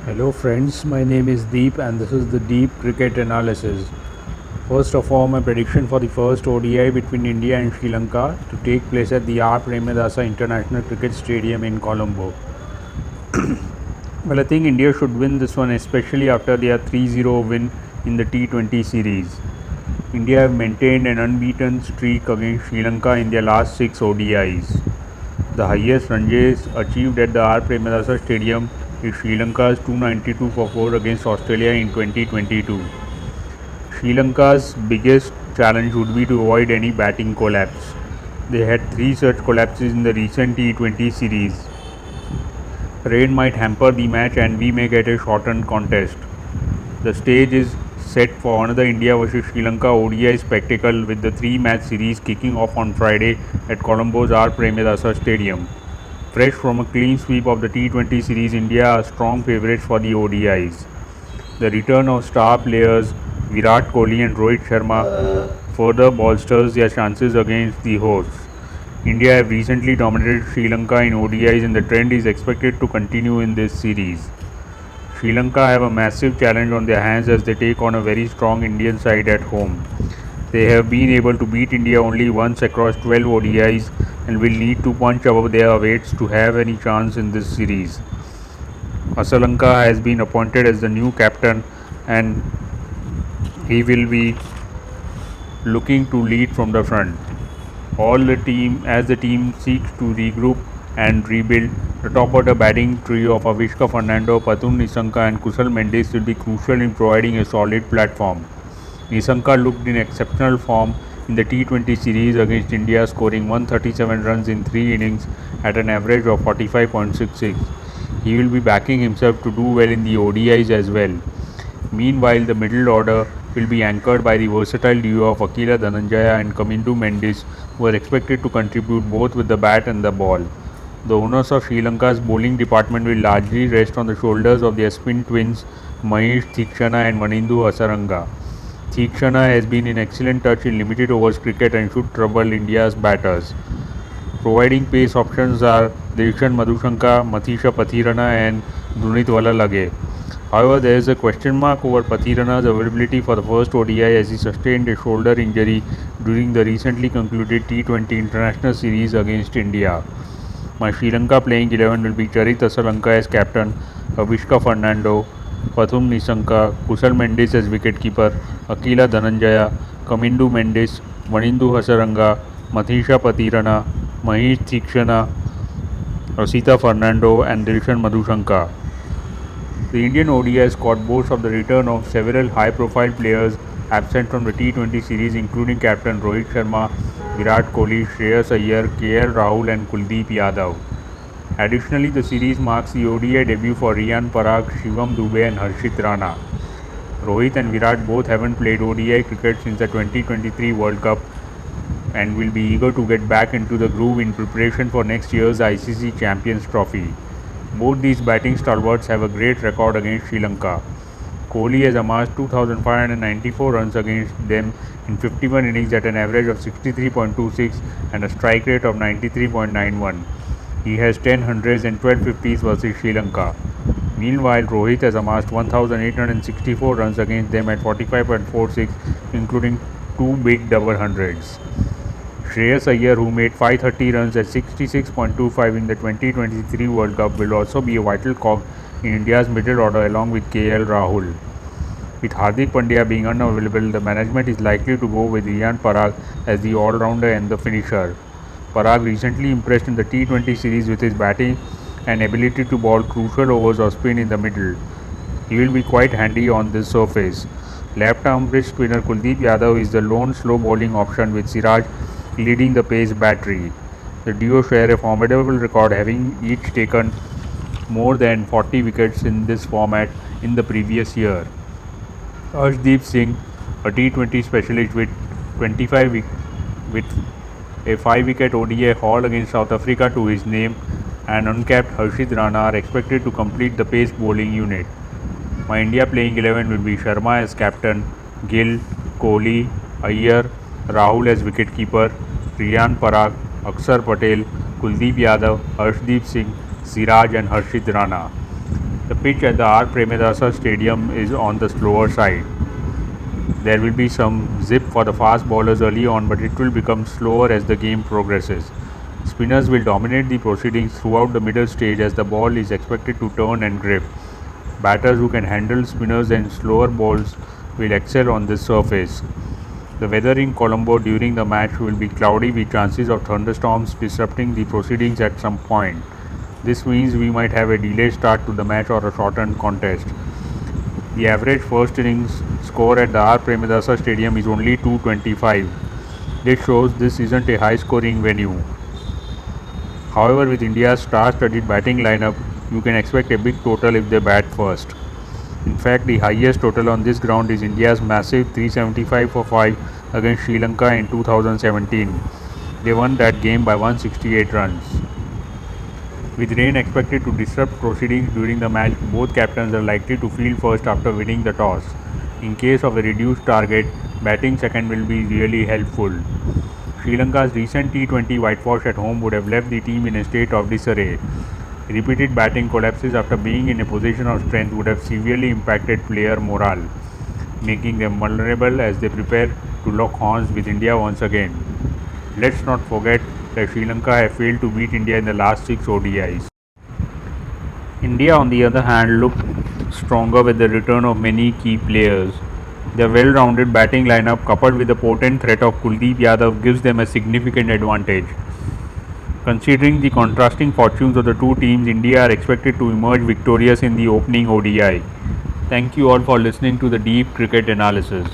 Hello friends, my name is Deep and this is the Deep Cricket Analysis. First of all, my prediction for the first ODI between India and Sri Lanka to take place at the R. Premadasa International Cricket Stadium in Colombo. Well, I think India should win this one, especially after their 3-0 win in the T20 series. India have maintained an unbeaten streak against Sri Lanka in their last 6 ODIs. The highest run chase achieved at the R. Premadasa Stadium is Sri Lanka's 292 for 4 against Australia in 2022. Sri Lanka's biggest challenge would be to avoid any batting collapse. They had 3 such collapses in the recent T20 series. Rain might hamper the match and we may get a shortened contest. The stage is set for another India vs Sri Lanka ODI spectacle with the 3-match series kicking off on Friday at Colombo's R. Premadasa Stadium. Fresh from a clean sweep of the T20 series, India are strong favourites for the ODIs. The return of star players Virat Kohli and Rohit Sharma further bolsters their chances against the hosts. India have recently dominated Sri Lanka in ODIs and the trend is expected to continue in this series. Sri Lanka have a massive challenge on their hands as they take on a very strong Indian side at home. They have been able to beat India only once across 12 ODIs and will need to punch above their weights to have any chance in this series. Asalanka has been appointed as the new captain and he will be looking to lead from the front. As the team seeks to regroup and rebuild, the top order batting trio of Avishka Fernando, Pathum Nisanka and Kusal Mendes will be crucial in providing a solid platform. Nisanka looked in exceptional form in the T20 series against India, scoring 137 runs in 3 innings at an average of 45.66. He will be backing himself to do well in the ODIs as well. Meanwhile, the middle order will be anchored by the versatile duo of Akila Dhananjaya and Kamindu Mendis, who are expected to contribute both with the bat and the ball. The owners of Sri Lanka's bowling department will largely rest on the shoulders of their spin twins Mahesh Theekshana and Manindu Hasaranga. Theekshana has been in excellent touch in limited overs cricket and should trouble India's batters. Providing pace options are Dilshan Madhushanka, Mathisha Pathirana and Dunit Lage. However, there is a question mark over Pathirana's availability for the first ODI as he sustained a shoulder injury during the recently concluded T20 International Series against India. My Sri Lanka playing 11 will be Charit Asalanka as captain, Avishka Fernando, Pathum Nisanka, Kusal Mendes as wicketkeeper, Akila Dhananjaya, Kamindu Mendes, Manindu Hasaranga, Mathisha Pathirana, Mahesh Theekshana, Rosita Fernando and Dilshan Madhushanka. The Indian ODI squad boasts of the return of several high-profile players absent from the T20 series including captain Rohit Sharma, Virat Kohli, Shreyas Iyer, KL Rahul and Kuldeep Yadav. Additionally, the series marks the ODI debut for Riyan Parag, Shivam Dube and Harshit Rana. Rohit and Virat both haven't played ODI cricket since the 2023 World Cup and will be eager to get back into the groove in preparation for next year's ICC Champions Trophy. Both these batting stalwarts have a great record against Sri Lanka. Kohli has amassed 2,594 runs against them in 51 innings at an average of 63.26 and a strike rate of 93.91. He has 10 hundreds and 12 fifties versus Sri Lanka. Meanwhile, Rohit has amassed 1,864 runs against them at 45.46, including 2 big double hundreds. Shreyas Iyer, who made 530 runs at 66.25 in the 2023 World Cup, will also be a vital cog in India's middle order along with KL Rahul. With Hardik Pandya being unavailable, the management is likely to go with Riyan Parag as the all-rounder and the finisher. Parag recently impressed in the T20 series with his batting and ability to bowl crucial overs or spin in the middle. He will be quite handy on this surface. Left-arm wrist spinner Kuldeep Yadav is the lone slow bowling option with Siraj leading the pace battery. The duo share a formidable record, having each taken more than 40 wickets in this format in the previous year. Arshdeep Singh, a T20 specialist with 25 with a 5-wicket ODI haul against South Africa to his name, and uncapped Harshit Rana are expected to complete the pace bowling unit. My India playing 11 will be Sharma as captain, Gill, Kohli, Iyer, Rahul as wicketkeeper, Riyan Parag, Akshar Patel, Kuldeep Yadav, Arshdeep Singh, Siraj and Harshit Rana. The pitch at the R. Premadasa Stadium is on the slower side. There will be some zip for the fast bowlers early on, but it will become slower as the game progresses. Spinners will dominate the proceedings throughout the middle stage as the ball is expected to turn and grip. Batters who can handle spinners and slower balls will excel on this surface. The weather in Colombo during the match will be cloudy with chances of thunderstorms disrupting the proceedings at some point. This means we might have a delayed start to the match or a shortened contest. The average first innings score at the R. Premadasa Stadium is only 225. This shows this isn't a high scoring venue. However, with India's star-studded batting lineup, you can expect a big total if they bat first. In fact, the highest total on this ground is India's massive 375 for 5 against Sri Lanka in 2017. They won that game by 168 runs. With rain expected to disrupt proceedings during the match, both captains are likely to field first after winning the toss. In case of a reduced target, batting second will be really helpful. Sri Lanka's recent T20 whitewash at home would have left the team in a state of disarray. Repeated batting collapses after being in a position of strength would have severely impacted player morale, making them vulnerable as they prepare to lock horns with India once again. Let's not forget that Sri Lanka have failed to beat India in the last 6 ODIs. India, on the other hand, looked stronger with the return of many key players. Their well-rounded batting lineup, coupled with the potent threat of Kuldeep Yadav, gives them a significant advantage. Considering the contrasting fortunes of the two teams, India are expected to emerge victorious in the opening ODI. Thank you all for listening to the Deep Cricket Analysis.